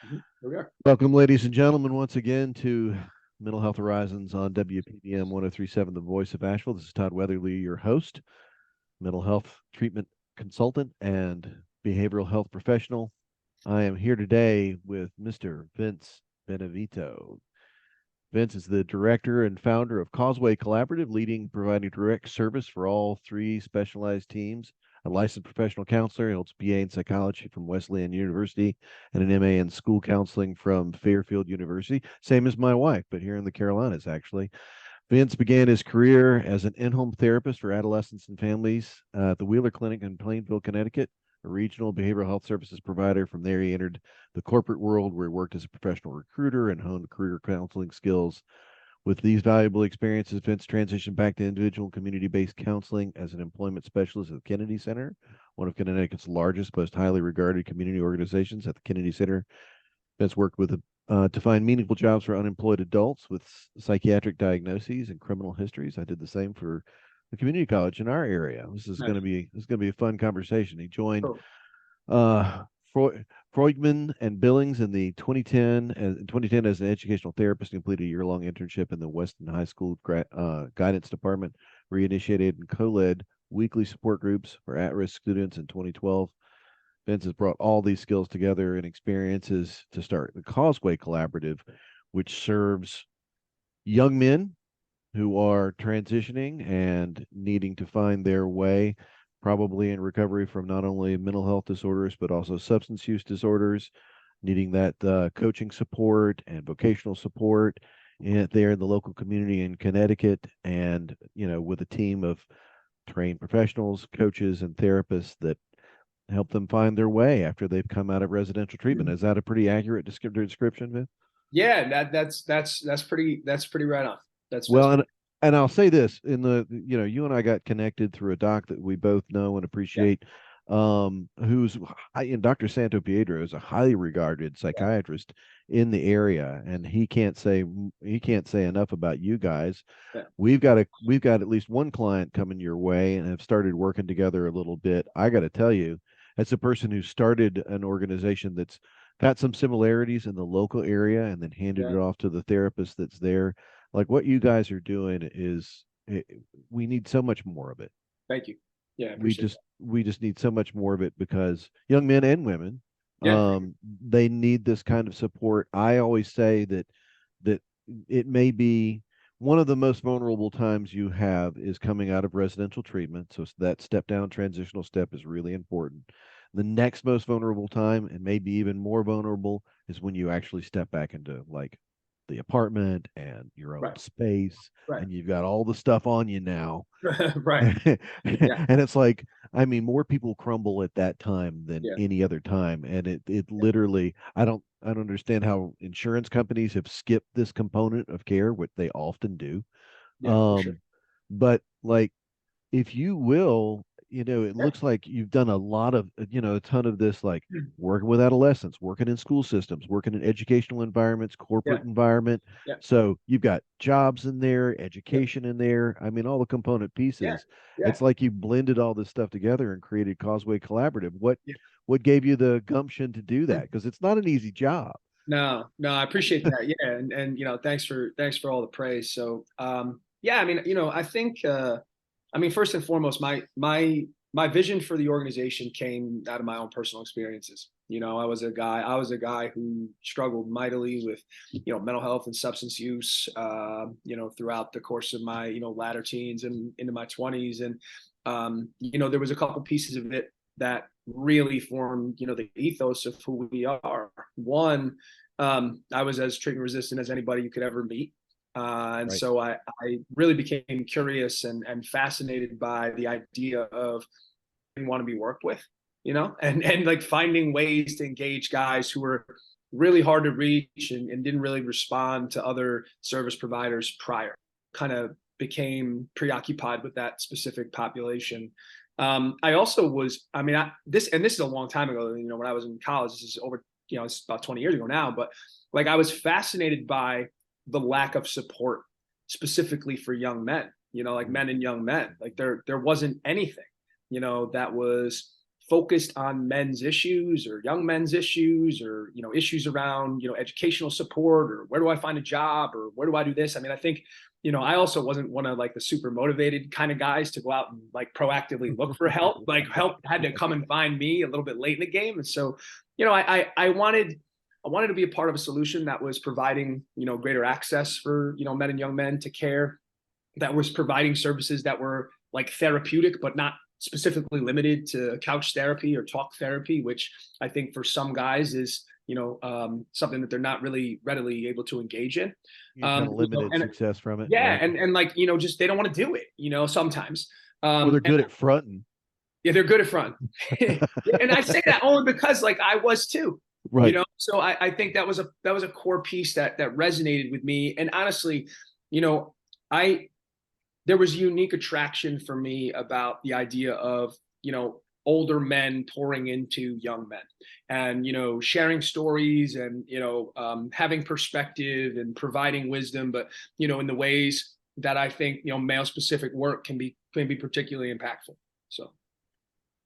Here we are. Welcome, ladies and gentlemen, once again to Mental Health Horizons on WPBM 1037, the voice of Asheville. This is Todd Weatherly, your host, mental health treatment consultant and behavioral health professional. I am here today with Mr. Vince Benevento. Vince is the director and founder of Causeway Collaborative, providing direct service for all three specialized teams. A licensed professional counselor, he holds a BA in psychology from Wesleyan University and an MA in school counseling from Fairfield University. Same as my wife, but here in the Carolinas, actually. Vince began his career as an in-home therapist for adolescents and families at the Wheeler Clinic in Plainville, Connecticut, a regional behavioral health services provider. From there, he entered the corporate world where he worked as a professional recruiter and honed career counseling skills. With these valuable experiences, Vince transitioned back to individual community-based counseling as an employment specialist at the Kennedy Center, one of Connecticut's largest, most highly regarded community organizations. At the Kennedy Center, Vince worked with to find meaningful jobs for unemployed adults with psychiatric diagnoses and criminal histories. I did the same for the community college in our area. Nice. This is going to be a fun conversation. He joined Cool. uh, Freudman and Billings in the 2010 as an educational therapist. Completed a year-long internship in the Weston High School guidance department, where he initiated and co-led weekly support groups for at-risk students in 2012. Vince has brought all these skills together and experiences to start the Causeway Collaborative, which serves young men who are transitioning and needing to find their way, probably in recovery from not only mental health disorders, but also substance use disorders, needing that coaching support and vocational support there in the local community in Connecticut. And, with a team of trained professionals, coaches, and therapists that help them find their way after they've come out of residential treatment. Is that a pretty accurate description, Vince? Yeah, that's pretty right on. That's Well, and I'll say this you and I got connected through a doc that we both know and yeah, appreciate, who's and Dr. Santo Pietro is a highly regarded yeah, psychiatrist in the area, and he can't say enough about you guys. yeah, We've got at least one client coming your way and have started working together a little bit. I got to tell you, as a person who started an organization that's got some similarities in the local area and then handed yeah. it off to the therapist that's there, like what you guys are doing we need so much more of it. Thank you. Yeah, I we appreciate just that. we just need so much more of it because young men and women, Yeah, for sure. they need this kind of support. I always say that it may be one of the most vulnerable times you have is coming out of residential treatment, so that step down transitional step is really important. The next most vulnerable time, and maybe even more vulnerable, is when you actually step back into like the apartment and your own Right, space, right, and you've got all the stuff on you now. right. And Yeah, it's like, I mean, more people crumble at that time than yeah, any other time. And it literally, I don't understand how insurance companies have skipped this component of care, what they often do. yeah, for sure. Um, but like, if you will, it Yeah, looks like you've done a lot of, a ton of this, like working with adolescents, working in school systems, working in educational environments, yeah, corporate environment. yeah, So you've got jobs in there, yeah, education in there. I mean, all the component yeah, pieces. yeah, It's like you blended all this stuff together and created Causeway Collaborative. What yeah. what gave you the gumption to do that? Because it's not an easy job. No, no, I appreciate that. Yeah, and thanks for all the praise. So, yeah, I mean, I think, I mean, first and foremost, my vision for the organization came out of my own personal experiences. I was a guy who struggled mightily with, mental health and substance use, throughout the course of my, latter teens and into my 20s, and there was a couple pieces of it that really formed, the ethos of who we are. One, I was as treatment resistant as anybody you could ever meet. And Right. so I really became curious and fascinated by the idea of want to be worked with, and like finding ways to engage guys who were really hard to reach and didn't really respond to other service providers prior. Kind of became preoccupied with that specific population. I also was, I mean, this is a long time ago. When I was in college, this is over, it's about 20 years ago now. But like, I was fascinated by the lack of support, specifically for young men. Like Mm. men and young men. Like there wasn't anything, that was focused on men's issues or young men's issues, or, you know, issues around, you know, educational support, or where do I find a job, or where do I do this? I mean, I think, you know, I also wasn't one of like the super motivated kind of guys to go out and like proactively look for help. Like help had to come and find me a little bit late in the game. And so, you know, I wanted to be a part of a solution that was providing, you know, greater access for, you know, men and young men to care, that was providing services that were like therapeutic, but not specifically limited to couch therapy or talk therapy, which I think for some guys is, you know, something that they're not really readily able to engage in. You kind of You know, limited success from it, yeah, right? and like, you know, just they don't want to do it, you know, sometimes. Or they're good at fronting. Yeah, they're good at front. And I say that only because like I was too. You Right. know, so I think that was a core piece that resonated with me. And honestly, you know, I there was unique attraction for me about the idea of, you know, older men pouring into young men, and, you know, sharing stories, and, you know, having perspective and providing wisdom, but, you know, in the ways that I think, you know, male specific work can be particularly impactful. So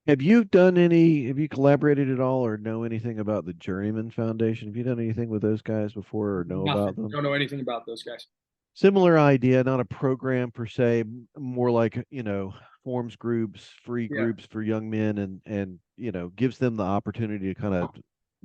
Have you collaborated at all or know anything about the Journeyman Foundation? Have you done anything with those guys before or know about nothing, them? don't know anything about those guys. Similar idea, not a program per se, more like, you know, forms groups, free Yeah, groups for young men, and you know, gives them the opportunity to kind of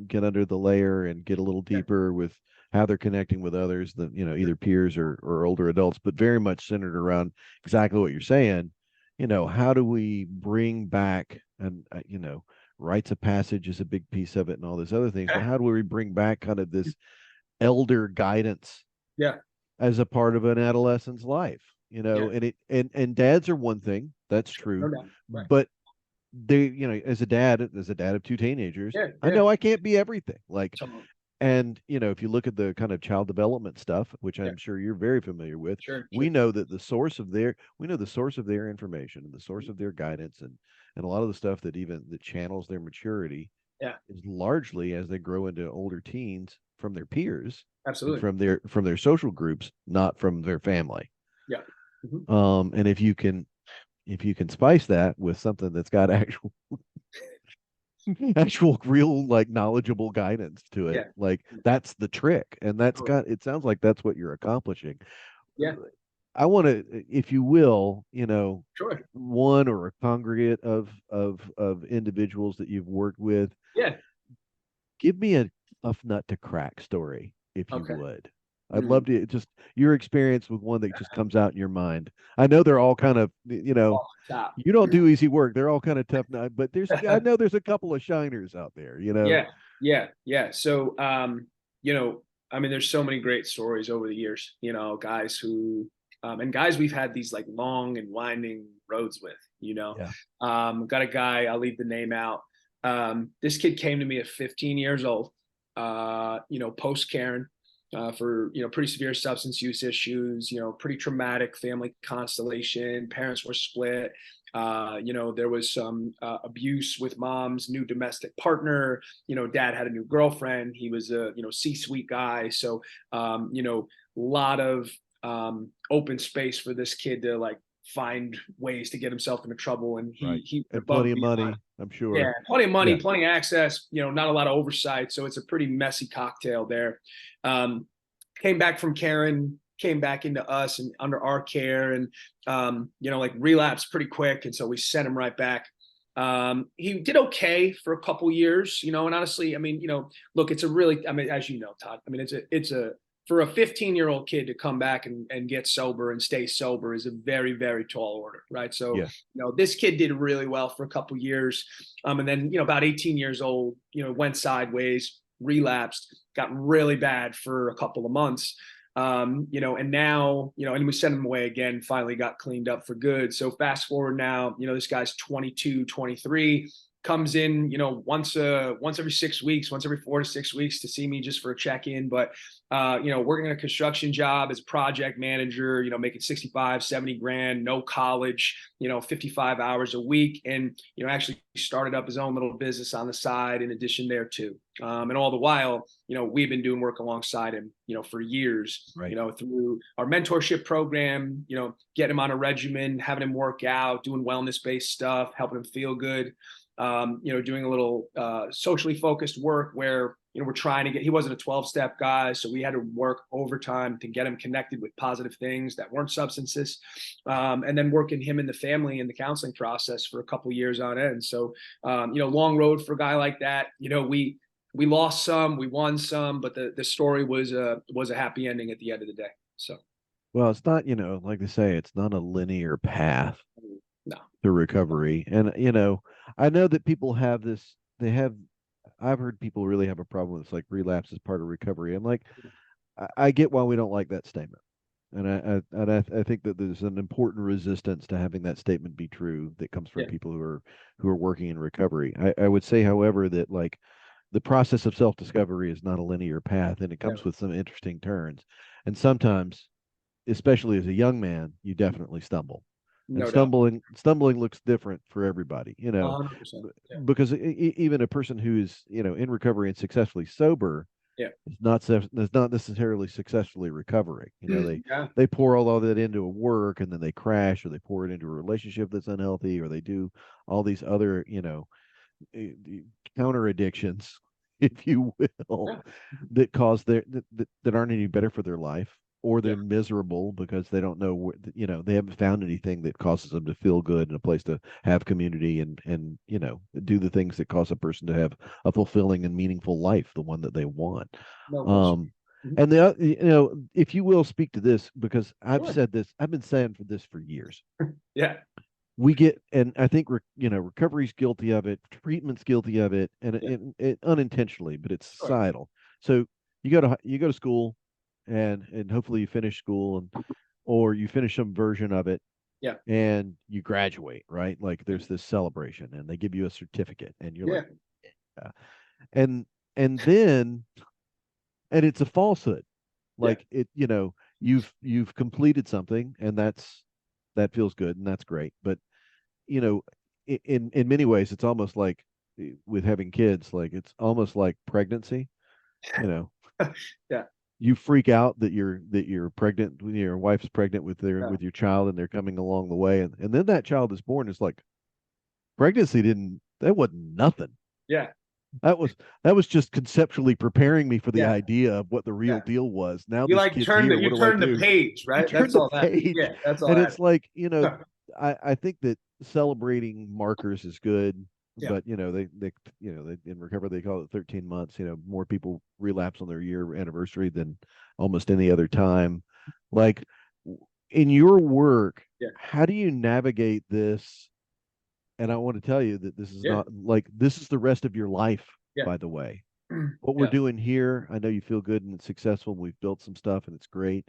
get under the layer and get a little yeah, deeper with how they're connecting with others, that, you know, either peers or older adults, but very much centered around exactly what you're saying. You know, how do we bring back, and you know, rites of passage is a big piece of it and all these other things, but yeah, how do we bring back kind of this elder guidance yeah, as a part of an adolescent's life? You yeah. know, and dads are one thing, that's No true, doubt. Right. but they, you know, as a dad of two teenagers, Yeah, I yeah. know I can't be everything. Like, Totally. and you know, if you look at the kind of child development stuff, which Yeah, I'm sure you're very familiar with, sure, we sure. know that we know the source of their information and the source of their guidance, and a lot of the stuff that even that channels their maturity Yeah, is largely as they grow into older teens from their peers and absolutely. from their social groups, not from their family. Yeah. Hmm. And if you can spice that with something that's got actual real like knowledgeable guidance to it, Yeah. like that's the trick, and Totally. it sounds like that's what you're accomplishing. Yeah. I want to, if you will, you know, Sure. one or a congregate of individuals that you've worked with, Yeah. give me a tough nut to crack story, if you Okay. would. I'd Mm. love to just your experience with one that just comes out in your mind. I know they're all kind of, you know, Off the top. you don't do easy work. They're all kind of tough nut, but I know there's a couple of shiners out there, you know. Yeah. Yeah. Yeah. So, you know, I mean, there's so many great stories over the years, you know, guys who, and guys we've had these like long and winding roads with, you know. Yeah. Got a guy, I'll leave the name out. This kid came to me at 15 years old, you know, post Karen, for, you know, pretty severe substance use issues, you know, pretty traumatic family constellation. Parents were split. You know, there was some abuse with mom's new domestic partner. You know, dad had a new girlfriend. He was a, you know, C-suite guy. So, you know, a lot of open space for this kid to like find ways to get himself into trouble. And Right. he And above plenty and of beyond. money, I'm sure. Yeah, plenty of money, Yeah. plenty of access, you know, not a lot of oversight. So it's a pretty messy cocktail there. Um, Came back from Karen, came back into us and under our care, and, you know, like relapsed pretty quick. And so we sent him right back. He did okay for a couple years, you know, and honestly, I mean, you know, look, it's a really, I mean, as you know, Todd, I mean, it's a, for a 15-year-old kid to come back and get sober and stay sober is a very, very tall order, right? So, Yeah. you know, this kid did really well for a couple years. And then, you know, about 18 years old, you know, went sideways, relapsed, got really bad for a couple of months. You know, and now, you know, and we sent him away again, finally got cleaned up for good. So fast forward now, you know, this guy's 22, 23, comes in, you know, once every 6 weeks, once every 4 to 6 weeks to see me just for a check-in. But you know, working a construction job as a project manager, you know, making 65, 70 grand, no college, you know, 55 hours a week. And, you know, actually started up his own little business on the side in addition there too. And all the while, you know, we've been doing work alongside him, you know, for years, Right. you know, through our mentorship program, you know, getting him on a regimen, having him work out, doing wellness-based stuff, helping him feel good. doing a little socially focused work where, we're trying to he wasn't a 12-step guy. So we had to work overtime to get him connected with positive things that weren't substances. And then working him in the family and the counseling process for a couple of years on end. So, long road for a guy like that. We lost some, we won some, but the story was a happy ending at the end of the day. So. Well, it's not, like they say, it's not a linear path No. to recovery. And, I know that people have this, I've heard people really have a problem with this, like relapse is part of recovery. And like, I get why we don't like that statement. And I think that there's an important resistance to having that statement be true that comes from people who are working in recovery. I would say, however, that like the process of self-discovery is not a linear path, and it comes with some interesting turns. And sometimes, especially as a young man, you definitely stumble. And No doubt. stumbling looks different for everybody, 100%. because even a person who is, in recovery and successfully sober is not necessarily successfully recovering. They pour all of that into a work, and then they crash, or they pour it into a relationship that's unhealthy, or they do all these other, counter addictions, if you will, that cause that aren't any better for their life, or they're miserable because they don't know they haven't found anything that causes them to feel good and a place to have community and do the things that cause a person to have a fulfilling and meaningful life, the one that they want. And if you will speak to this, because I've been saying this for years. We get, and I think recovery's guilty of it, treatment's guilty of it, and it unintentionally, but it's societal. So you go to school, and hopefully you finish school, or you finish some version of it, and you graduate, right? Like there's this celebration, and they give you a certificate, and you're like, and then, and it's a falsehood, like you've completed something, and that feels good, and that's great, but in many ways, it's almost like with having kids, like it's almost like pregnancy. You freak out that you're pregnant, when your wife's pregnant with your child, and they're coming along the way, and then that child is born. It's like pregnancy that wasn't nothing. That was just conceptually preparing me for the idea of what the real deal was. Now you this like kid's turn here. you What do turn I do? the page, right? That's all that. That's all. And it's like, I think that celebrating markers is good, but they in recovery they call it 13 months. More people relapse on their year anniversary than almost any other time. Like in your work, how do you navigate this? And I want to tell you that this is not like, this is the rest of your life, by the way. What we're doing here, I know you feel good and it's successful. We've built some stuff and it's great.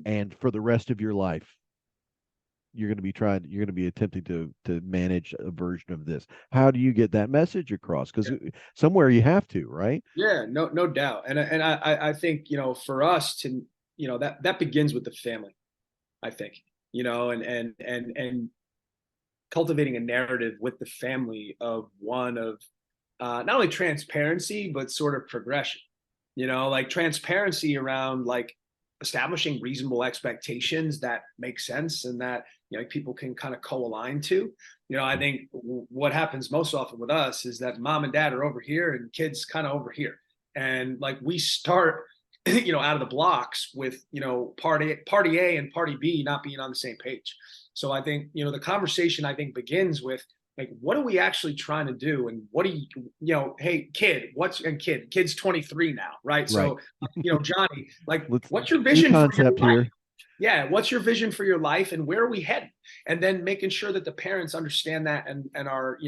And for the rest of your life, you're going to be attempting to manage a version of this. How do you get that message across? Because somewhere you have to, right? No doubt. And I think, for us to, that begins with the family, I think, and cultivating a narrative with the family of one of not only transparency, but sort of progression, like transparency around like establishing reasonable expectations that make sense and that, people can kind of co-align to. I think what happens most often with us is that mom and dad are over here and kids kind of over here. And like we start, out of the blocks with, party A and party B not being on the same page. So I think, the conversation I think begins with like, what are we actually trying to do? And what do hey kid, kid's 23 now, right? So, Johnny, like, what's your vision for your life? Here? Yeah. What's your vision for your life and where are we heading? And then making sure that the parents understand that and are,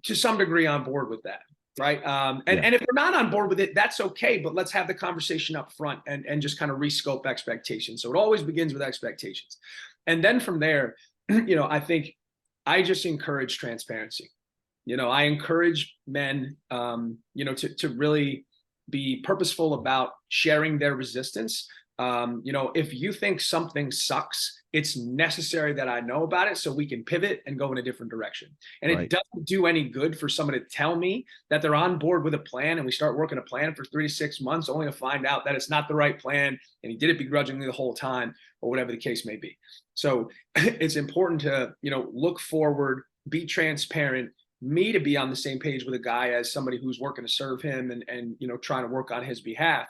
to some degree on board with that. Right. And if they're not on board with it, that's okay. But let's have the conversation up front and just kind of rescope expectations. So it always begins with expectations. And then from there, I think I just encourage transparency. I encourage men, to really be purposeful about sharing their resistance. If you think something sucks, it's necessary that I know about it so we can pivot and go in a different direction. And it doesn't do any good for someone to tell me that they're on board with a plan and we start working a plan for 3 to 6 months only to find out that it's not the right plan and he did it begrudgingly the whole time or whatever the case may be. So it's important to, look forward, be transparent, me to be on the same page with a guy as somebody who's working to serve him and trying to work on his behalf.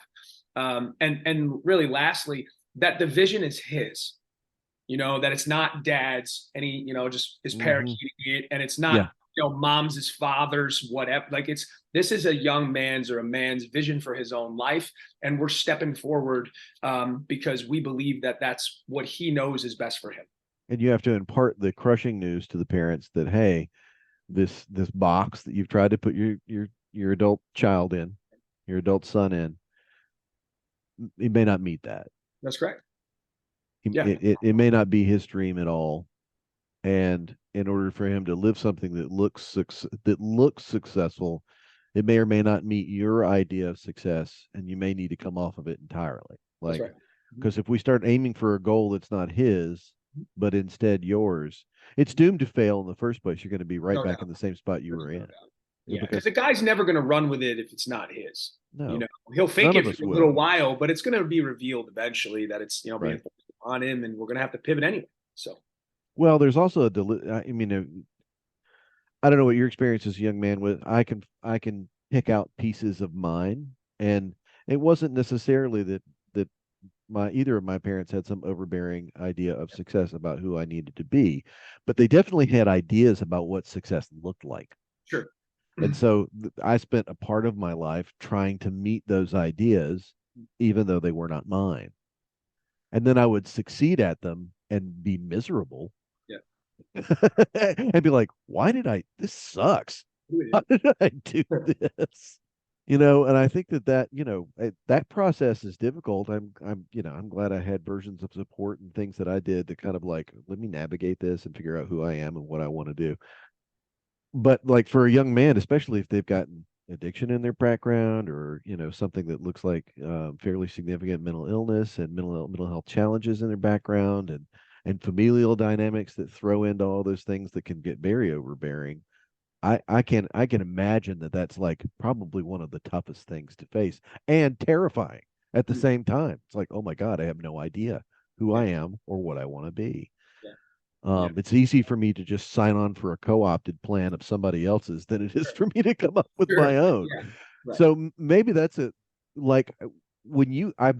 And really lastly, that the vision is his, that it's not dad's and he, just is parakeeting it, and it's not, Yeah. mom's his father's, whatever. Like this is a young man's or a man's vision for his own life. And we're stepping forward because we believe that that's what he knows is best for him. And you have to impart the crushing news to the parents that, hey, this box that you've tried to put your adult child in, your adult son in, he may not meet that. That's correct. It may not be his dream at all. And in order for him to live something that looks successful, it may or may not meet your idea of success, and you may need to come off of it entirely. Like, because if we start aiming for a goal that's not his, but instead yours, it's doomed to fail in the first place. You're going to be right back in the same spot you were in. Yeah, because the guy's never going to run with it if it's not his. No, he'll fake it for a little while, but it's going to be revealed eventually that it's being on him, and we're going to have to pivot anyway. So, well, there's also I mean, I don't know what your experience as a young man with. I can pick out pieces of mine, and it wasn't necessarily that either of my parents had some overbearing idea of success about who I needed to be, but they definitely had ideas about what success looked like. Sure. And so I spent a part of my life trying to meet those ideas, even though they were not mine. And then I would succeed at them and be miserable. Yeah. And be like, this sucks. How did I do this? And I think that process is difficult. I'm glad I had versions of support and things that I did to kind of like, let me navigate this and figure out who I am and what I want to do. But like for a young man, especially if they've gotten addiction in their background, or something that looks like fairly significant mental illness and mental health challenges in their background, and familial dynamics that throw into all those things that can get very overbearing. I can imagine that that's like probably one of the toughest things to face, and terrifying at the same time. It's like, oh my God, I have no idea who I am or what I want to be. It's easy for me to just sign on for a co-opted plan of somebody else's than it is for me to come up with my own. So maybe that's I'm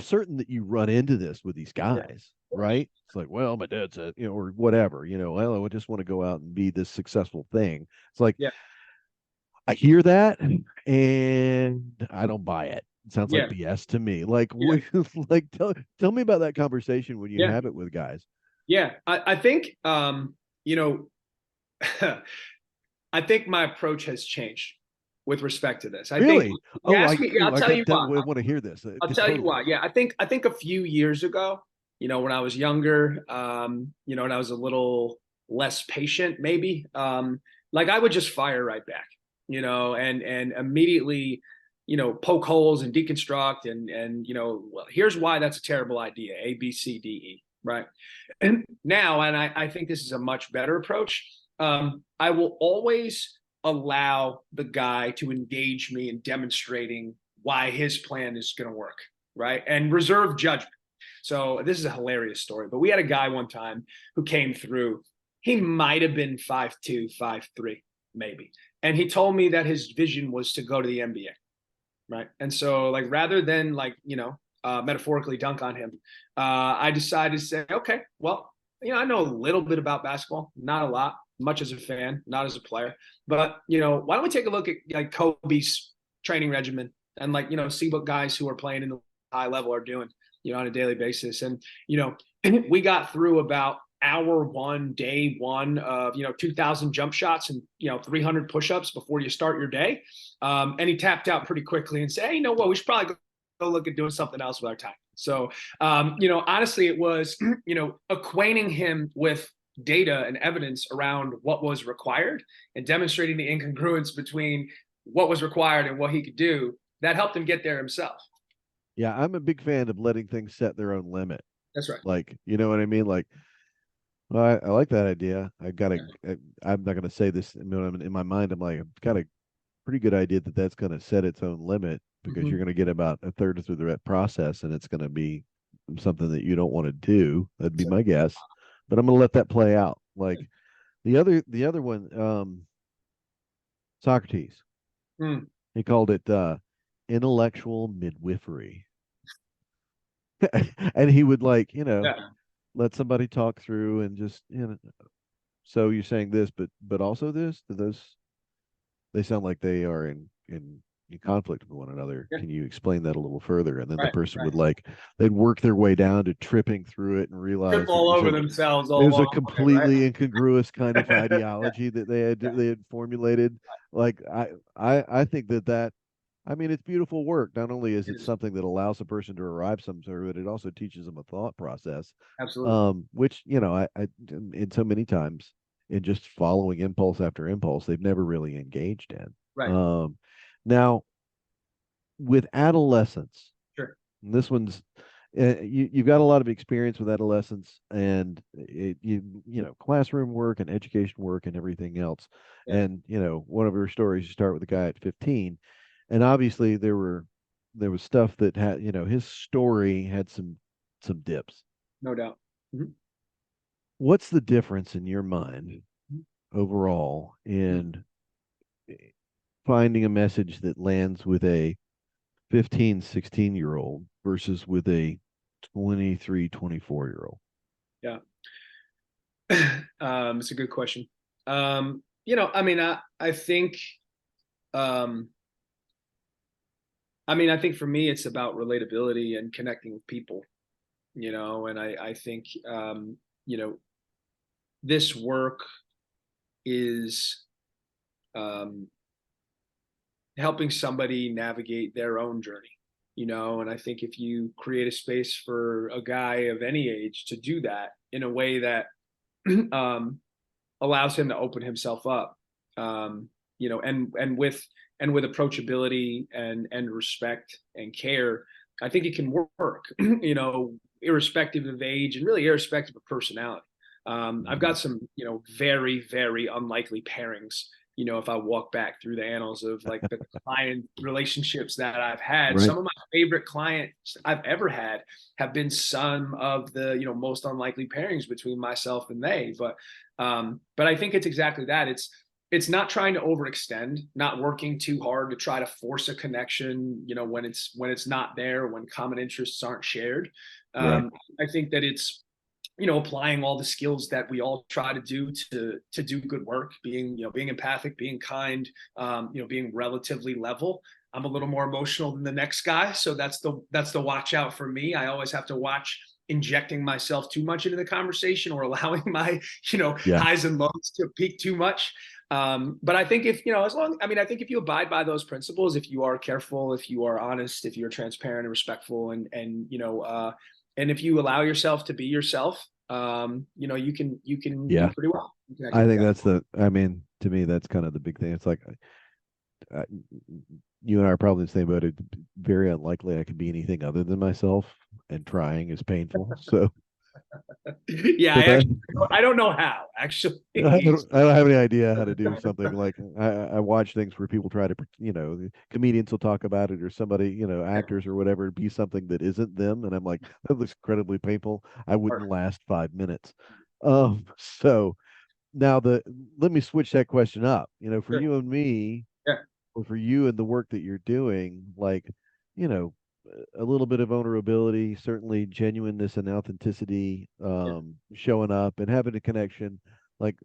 certain that you run into this with these guys, right? It's like, well, my dad said, or whatever, well, I just want to go out and be this successful thing. It's like, I hear that and I don't buy it. It sounds like BS to me. Like, tell me about that conversation when you have it with guys. Yeah, I think, I think my approach has changed with respect to this. I'll tell you why. I want to hear this. I'll tell you why. Yeah, I think a few years ago, when I was younger, and I was a little less patient, maybe, like I would just fire right back, and immediately, poke holes and deconstruct and well, here's why that's a terrible idea, A, B, C, D, E. Right. And now, and I think this is a much better approach. I will always allow the guy to engage me in demonstrating why his plan is going to work. Right. And reserve judgment. So this is a hilarious story, but we had a guy one time who came through. He might have been 5'2", 5'3", maybe. And he told me that his vision was to go to the NBA. Right. And so like, rather than metaphorically dunk on him, I decided to say, okay, well, I know a little bit about basketball, not a lot, much as a fan, not as a player, but why don't we take a look at like Kobe's training regimen and see what guys who are playing in the high level are doing, on a daily basis. And we got through about day one of 2,000 jump shots and 300 push-ups before you start your day. And he tapped out pretty quickly and said, hey, we should probably go look at doing something else with our time. So, honestly, it was, acquainting him with data and evidence around what was required and demonstrating the incongruence between what was required and what he could do. That helped him get there himself. Yeah, I'm a big fan of letting things set their own limit. That's right. Like, you know what I mean? Like, well, I like that idea. I'm not going to say this in my mind. I'm like, I've got a pretty good idea that that's going to set its own limit, because you're going to get about a third through the process, and it's going to be something that you don't want to do. That'd be my guess. But I'm going to let that play out. Like, The other one, Socrates. Hmm. He called it intellectual midwifery. And he would, like, Yeah. let somebody talk through and just, so you're saying this, but also this? Do those, they sound like they are in conflict with one another. Yeah. Can you explain that a little further? And then the Right. person Right. would, like, they'd work their way down to tripping through it and Trip realize all over themselves it all was along a the way, right? completely incongruous kind of Yeah. ideology that Yeah. they had formulated. Like, I think that, I mean, it's beautiful work. Not only is It it is. something that allows a person to arrive somewhere, but it also teaches them a thought process, Absolutely. which, I in so many times, in just following impulse after impulse, they've never really engaged in. Right. Now, with adolescence, Sure. and this one's, you've got a lot of experience with adolescence, and classroom work and education work and everything else. Yeah. And one of your stories, you start with a guy at 15, and obviously there was stuff that had, his story had some dips. No doubt. Mhm. What's the difference in your mind Mhm. overall Mhm. in finding a message that lands with a 15, 16-year-old versus with a 23, 24-year old? Yeah. It's a good question. I mean, I think, um, I think for me, it's about relatability and connecting with people, and I think, you know, this work is, um, helping somebody navigate their own journey, and I think if you create a space for a guy of any age to do that in a way that, um, allows him to open himself up, and with approachability and respect and care, I think it can work, irrespective of age and really irrespective of personality. I've Mhm. got some, very, very unlikely pairings. If I walk back through the annals of like the client relationships that I've had, Right. some of my favorite clients I've ever had have been some of the, most unlikely pairings between myself and they. But I think it's exactly that. It's not trying to overextend, not working too hard to try to force a connection, when it's not there, when common interests aren't shared. Right. Um, I think that it's, applying all the skills that we all try to do to do good work, being empathic, being kind, being relatively level. I'm a little more emotional than the next guy, so that's the watch out for me. I always have to watch injecting myself too much into the conversation or allowing my Yeah. highs and lows to peak too much. But I think if as long I think if you abide by those principles, if you are careful, if you are honest, if you're transparent and respectful, and if you allow yourself to be yourself, you can do Yeah. pretty well. You can I actually do think that. that's I mean, to me, that's kind of the big thing. It's like, uh, you and I are probably the same boat. It's very unlikely I could be anything other than myself, and trying is painful. So, Yeah, but that, I don't know how actually. I don't have any idea how to do something like, I watch things where people try to, the comedians will talk about it, or somebody, actors or whatever, be something that isn't them. And I'm like, that looks incredibly painful. I wouldn't last 5 minutes. So now, let me switch that question up. For Sure. you and me, Yeah. or for you and the work that you're doing, like, you know, a little bit of vulnerability, certainly genuineness and authenticity, Yeah. showing up and having a connection, like,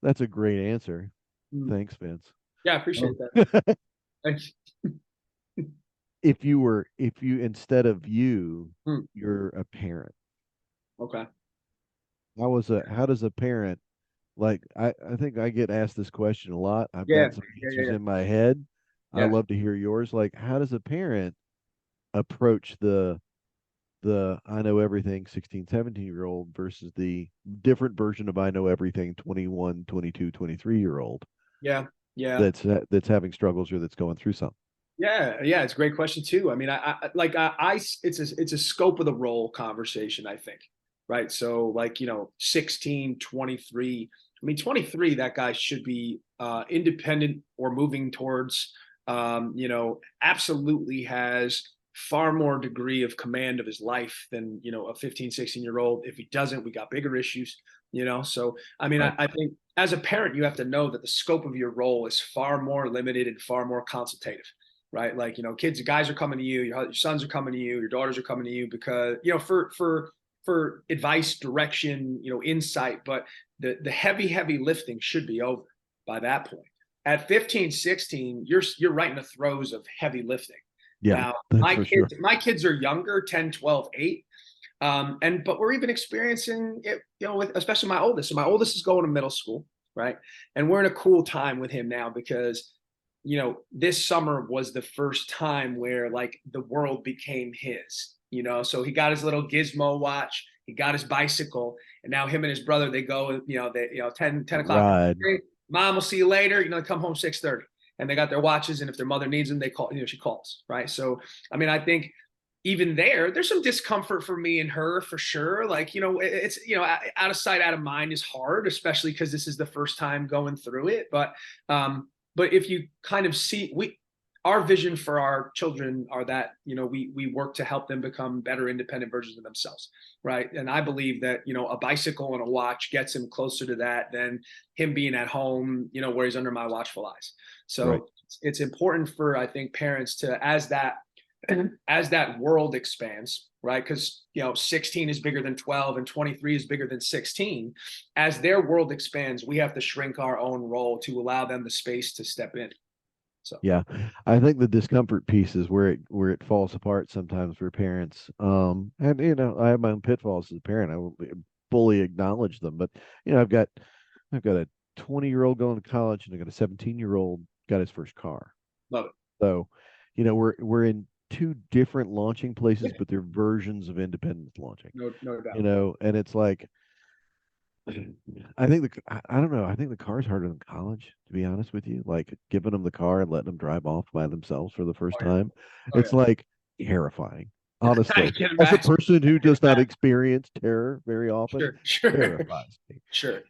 that's a great answer. Mm. Thanks, Vince. Yeah, I Oh. appreciate that. Thanks. If you, instead of you, Mm. you're a parent, Okay. how does a parent, like, I think I get asked this question a lot. I've Yeah. got some Yeah. Yeah. answers Yeah. in my head. I Yeah. love to hear yours. Like, how does a parent approach the I know everything 16, 17-year old versus the different version of I know everything 21, 22, 23-year old Yeah. Yeah. that's having struggles, or that's going through something? Yeah, yeah, it's a great question too. I mean, it's a scope of the role conversation, I think, right? So like, 16, 23. I mean, 23, that guy should be independent or moving towards, absolutely has far more degree of command of his life than, a 15, 16-year old. If he doesn't, we got bigger issues. So I mean, Right. I think as a parent, you have to know that the scope of your role is far more limited and far more consultative, right? Like, guys are coming to you, your sons are coming to you, your daughters are coming to you because, for advice, direction, insight, but the heavy lifting should be over by that point. At 15, 16, you're right in the throes of heavy lifting. Yeah, Now, that's my for kids, sure. my kids are younger, 10, 12, 8. But we're even experiencing it, with especially my oldest. So my oldest is going to middle school, right? And we're in a cool time with him now because, this summer was the first time where like the world became his, so he got his little gizmo watch, he got his bicycle, and now him and his brother, they go, 10 o'clock. Ride. Mom will see you later. They come home 6:30 and they got their watches. And if their mother needs them, they call, she calls, right? So, I mean, I think even there's some discomfort for me and her for sure. Like, it's, out of sight, out of mind is hard, especially because this is the first time going through it. But if you kind of see, our vision for our children are that, we work to help them become better independent versions of themselves. Right. And I believe that, a bicycle and a watch gets him closer to that than him being at home, where he's under my watchful eyes. Right. So it's important for, I think, parents to, as that world expands, right? Because 16 is bigger than 12 and 23 is bigger than 16. As their world expands, we have to shrink our own role to allow them the space to step in. So Yeah, I think the discomfort piece is where it falls apart sometimes for parents. And I have my own pitfalls as a parent. I will fully acknowledge them, but I've got a 20-year-old going to college, and I got a 17-year-old got his first car. love it. So, we're in two different launching places, but they're versions of independence launching. No doubt. And it's like I don't know. I think the car's harder than college, to be honest with you. Like giving them the car and letting them drive off by themselves for the first Oh yeah. time. Oh It's like terrifying, yeah. I honestly. can As a imagine. person I who can does not imagine. experience terror very often, Sure. terrifies me. Sure.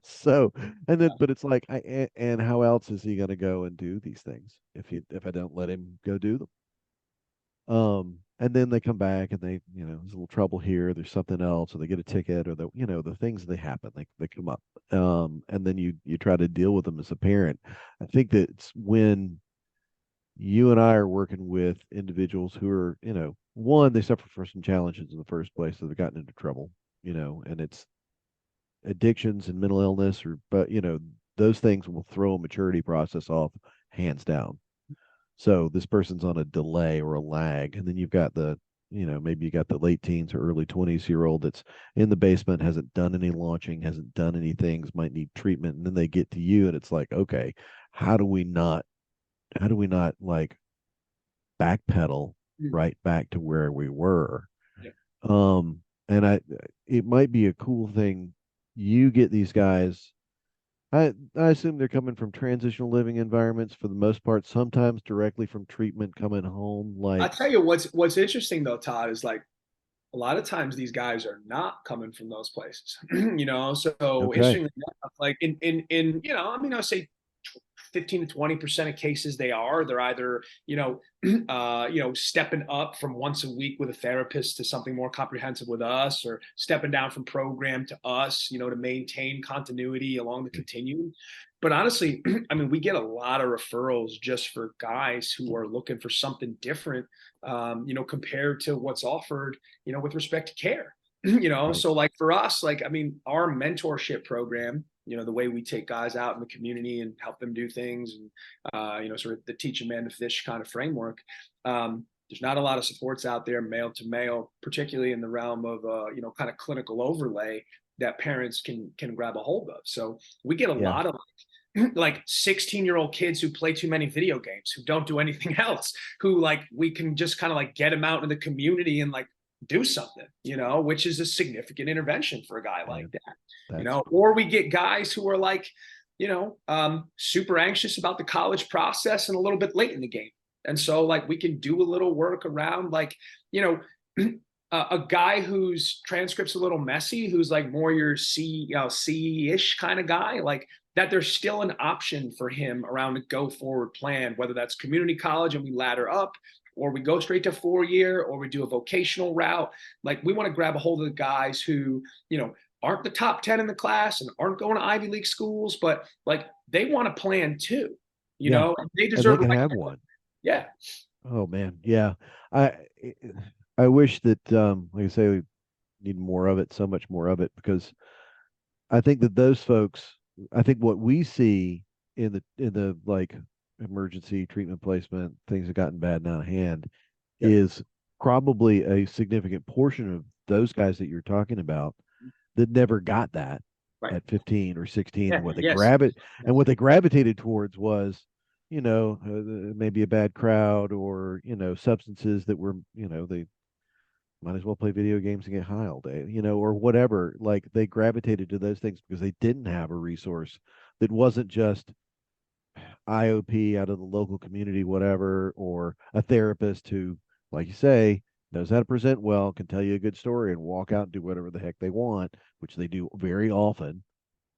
So, and then, Yeah. but it's like, and how else is he going to go and do these things if I don't let him go do them? And then they come back and there's a little trouble here, there's something else, or they get a ticket, or the things they happen, they come up. And then you try to deal with them as a parent. I think that it's when you and I are working with individuals who are, one, they suffer from some challenges in the first place, so they've gotten into trouble, and it's addictions and mental illness, but those things will throw a maturity process off hands down. So this person's on a delay or a lag, and then you've got maybe you got the late teens or early 20s-year-old that's in the basement, hasn't done any launching, hasn't done any things, might need treatment, and then they get to you, and it's like, okay, how do we not like backpedal Mm. right back to where we were? Yeah. And it might be a cool thing. You get these guys. I assume they're coming from transitional living environments for the most part, sometimes directly from treatment coming home. I Like, tell you what's interesting though, Todd, is like a lot of times these guys are not coming from those places. So okay, interestingly enough, like in I mean, I'll say 15 to 20% of cases they're either stepping up from once a week with a therapist to something more comprehensive with us, or stepping down from program to us, to maintain continuity along the continuum. But honestly, I mean, we get a lot of referrals just for guys who are looking for something different, compared to what's offered, with respect to care. right, So like for us, like, I mean, our mentorship program, the way we take guys out in the community and help them do things, and sort of the teach a man to fish kind of framework. There's not a lot of supports out there, male to male, particularly in the realm of kind of clinical overlay that parents can grab a hold of. So we get a yeah, lot of like 16-year-old kids who play too many video games, who don't do anything else, who like we can just kind of like get them out in the community and like do something, which is a significant intervention for a guy yeah. like that. That's Or we get guys who are like, super anxious about the college process and a little bit late in the game. And so like we can do a little work around like, a guy whose transcript's a little messy, who's like more your C-ish kind of guy, like that there's still an option for him around a go forward plan, whether that's community college and we ladder up, or we go straight to 4-year, or we do a vocational route. Like we want to grab a hold of the guys who, aren't the top 10 in the class and aren't going to Ivy League schools, but like they want a plan too, Yeah. and they And they deserve a can right. have one. Yeah. Oh man. Yeah. I I wish that like I say, we need more of it, so much more of it, because I think that those folks, I think what we see in the like emergency treatment placement, things have gotten bad and out of hand, Yeah. is probably a significant portion of those guys that you're talking about that never got that Right. at 15 or 16, Yeah. and Yes. what they gravitated towards was, maybe a bad crowd, or substances that were, they might as well play video games and get high all day, or whatever. Like they gravitated to those things because they didn't have a resource that wasn't just IOP out of the local community, whatever, or a therapist who, like you say, knows how to present well, can tell you a good story, and walk out and do whatever the heck they want, which they do very often.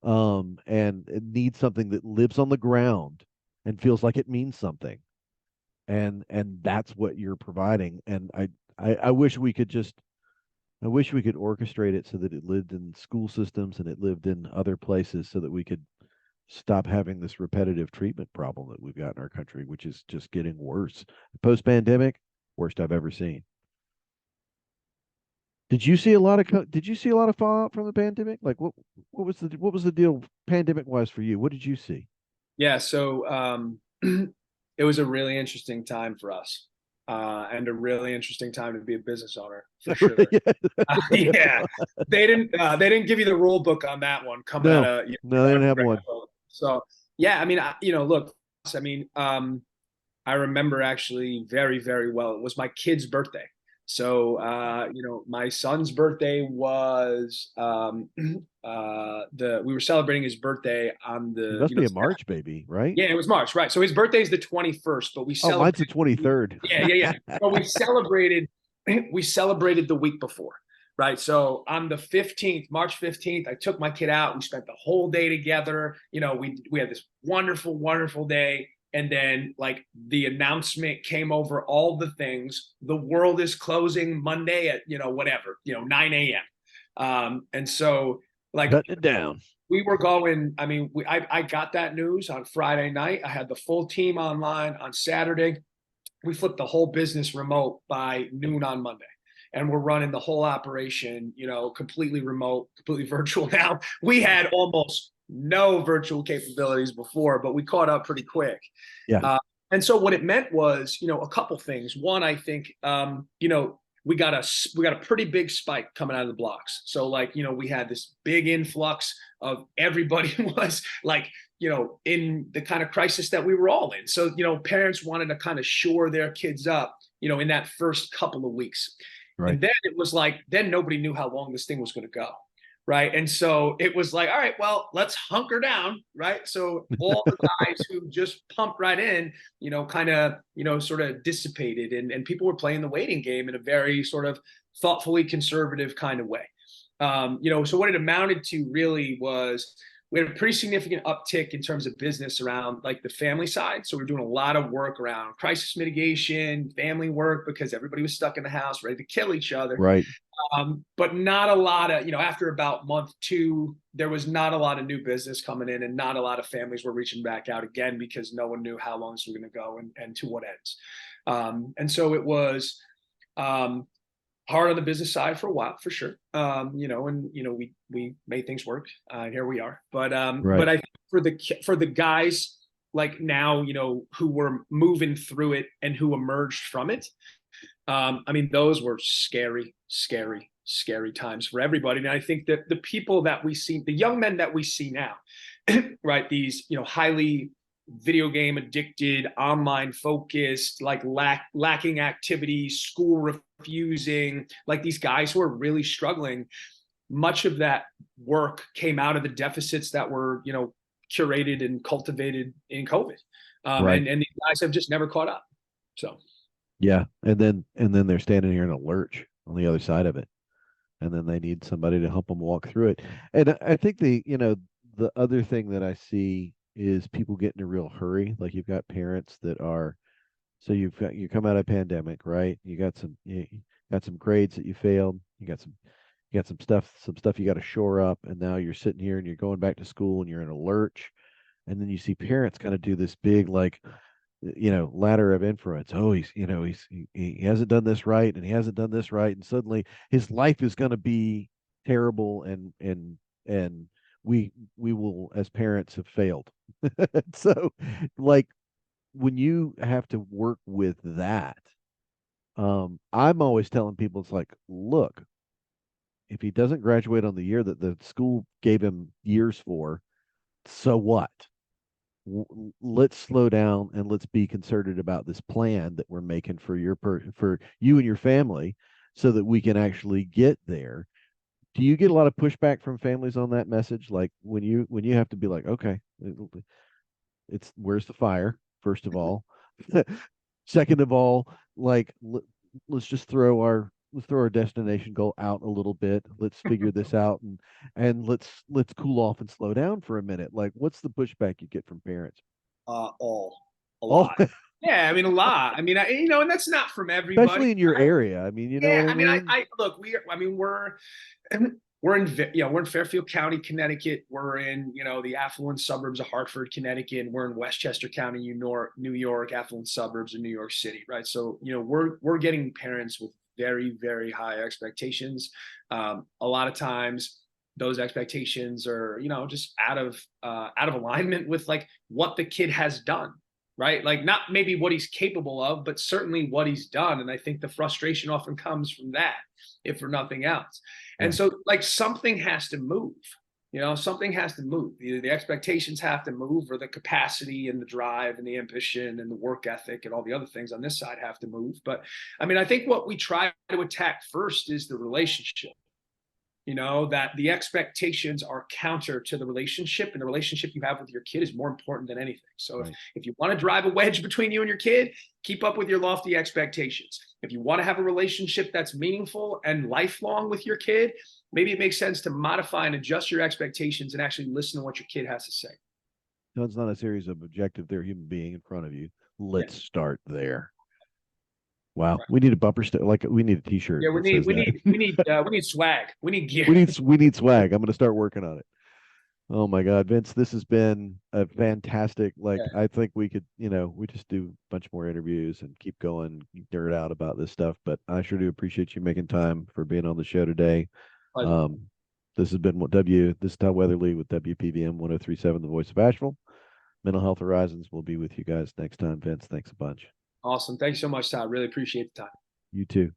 And it needs something that lives on the ground and feels like it means something. And that's what you're providing. And I wish we could just I wish we could orchestrate it so that it lived in school systems and it lived in other places, so that we could stop having this repetitive treatment problem that we've got in our country, which is just getting worse. Post pandemic, worst I've ever seen. Did you see a lot of fallout from the pandemic? Like what was the deal pandemic wise for you? What did you see? Yeah. So it was a really interesting time for us, and a really interesting time to be a business owner for sure. Yeah. Yeah, they didn't give you the rule book on that one coming out No, of no, they didn't have one. so yeah. I mean, look, I mean, I remember actually very, very well. It was my kid's birthday. So, my son's birthday was we were celebrating his birthday on He the, must be a March baby, right? yeah, it was March, right? So his birthday is the 21st, but we Oh, mine's the celebrated. 23rd. Yeah, yeah, yeah. But we celebrated the week before, right? So on the 15th, March 15th, I took my kid out. We spent the whole day together. We had this wonderful, wonderful day. And then like the announcement came over all the things. The world is closing Monday at, whatever, 9 a.m. And so like Cutting it down. we were going. I mean, I got that news on Friday night. I had the full team online on Saturday. We flipped the whole business remote by noon on Monday. And we're running the whole operation, completely remote, completely virtual now. We had almost no virtual capabilities before, but we caught up pretty quick. Yeah. And so what it meant was, a couple things. One, I think, we got a pretty big spike coming out of the blocks. So like, we had this big influx of everybody was like, in the kind of crisis that we were all in. So, parents wanted to kind of shore their kids up, in that first couple of weeks. Right. And then it was like, then nobody knew how long this thing was going to go. Right. And so it was like, all right, well, let's hunker down. Right. So all the guys who just pumped right in, kind of, sort of dissipated, and people were playing the waiting game in a very sort of thoughtfully conservative kind of way. So what it amounted to really was we had a pretty significant uptick in terms of business around like the family side. So we're doing a lot of work around crisis mitigation, family work, because everybody was stuck in the house, ready to kill each other. Right. But not a lot of, after about month two, there was not a lot of new business coming in, and not a lot of families were reaching back out again because no one knew how long this was going to go and to what ends. And so it was hard on the business side for a while, for sure. We made things work. Here we are. But Right. I think for the guys like now, who were moving through it and who emerged from it, I mean, those were scary, scary, scary times for everybody. And I think that the people that we see, the young men that we see now, right, these, highly video game addicted, online focused, like lacking activity, school refusing, like these guys who are really struggling. Much of that work came out of the deficits that were, curated and cultivated in COVID. Right. And these guys have just never caught up. So. Yeah. And then they're standing here in a lurch on the other side of it. And then they need somebody to help them walk through it. And I think the other thing that I see is people get in a real hurry. Like you've got parents that are, so you come out of pandemic, right? You got some grades that you failed. You got some You got some stuff you got to shore up, and now you're sitting here and you're going back to school and you're in a lurch, and then you see parents kind of do this big like, ladder of influence. Oh, he hasn't done this right, and he hasn't done this right, and suddenly his life is going to be terrible, and we will as parents have failed. So, like, when you have to work with that, I'm always telling people, it's like, look, if he doesn't graduate on the year that the school gave him years for, so what? Let's slow down and let's be concerted about this plan that we're making for for you and your family, so that we can actually get there. Do you get a lot of pushback from families on that message? Like, when you have to be like, okay, it's where's the fire, first of all. Second of all, like, let's just throw our destination goal out a little bit. Let's figure this out, and let's cool off and slow down for a minute. Like, what's the pushback you get from parents? All a Oh, lot. Yeah, I mean a lot. I mean, and that's not from everybody. especially in your area. I mean, you know Yeah, what I I mean, mean? I look. I mean, we're in Fairfield County, Connecticut. We're in the affluent suburbs of Hartford, Connecticut. And we're in Westchester County, New York, affluent suburbs of New York City, right? So we're getting parents with very, very high expectations. A lot of times those expectations are just out of alignment with like what the kid has done, right? Like, not maybe what he's capable of, but certainly what he's done. And I think the frustration often comes from that, if for nothing else. And Yeah. so, like, something has to move. Something has to move. Either the expectations have to move, or the capacity and the drive and the ambition and the work ethic and all the other things on this side have to move. But I mean, I think what we try to attack first is the relationship. That the expectations are counter to the relationship, and the relationship you have with your kid is more important than anything. So Right. if you want to drive a wedge between you and your kid, keep up with your lofty expectations. If you want to have a relationship that's meaningful and lifelong with your kid, maybe it makes sense to modify and adjust your expectations and actually listen to what your kid has to say. No, it's not a series of objective. They're a human being in front of you. Yeah. Let's start there. Wow, Right. we need a bumper sticker. Like, we need a T-shirt Yeah, that says that. we need swag. We need gear. we need swag. I'm going to start working on it. Oh my God, Vince, this has been a fantastic. Like, Yeah, I think we could, we just do a bunch more interviews and keep going, nerd out about this stuff. But I sure do appreciate you making time for being on the show today. pleasure. Um, this has been this is Todd Weatherly with WPVM 1037, the voice of Asheville. Mental Health Horizons will be with you guys next time. Vince, thanks a bunch. Awesome. Thanks so much, Todd. Really appreciate the time. You too.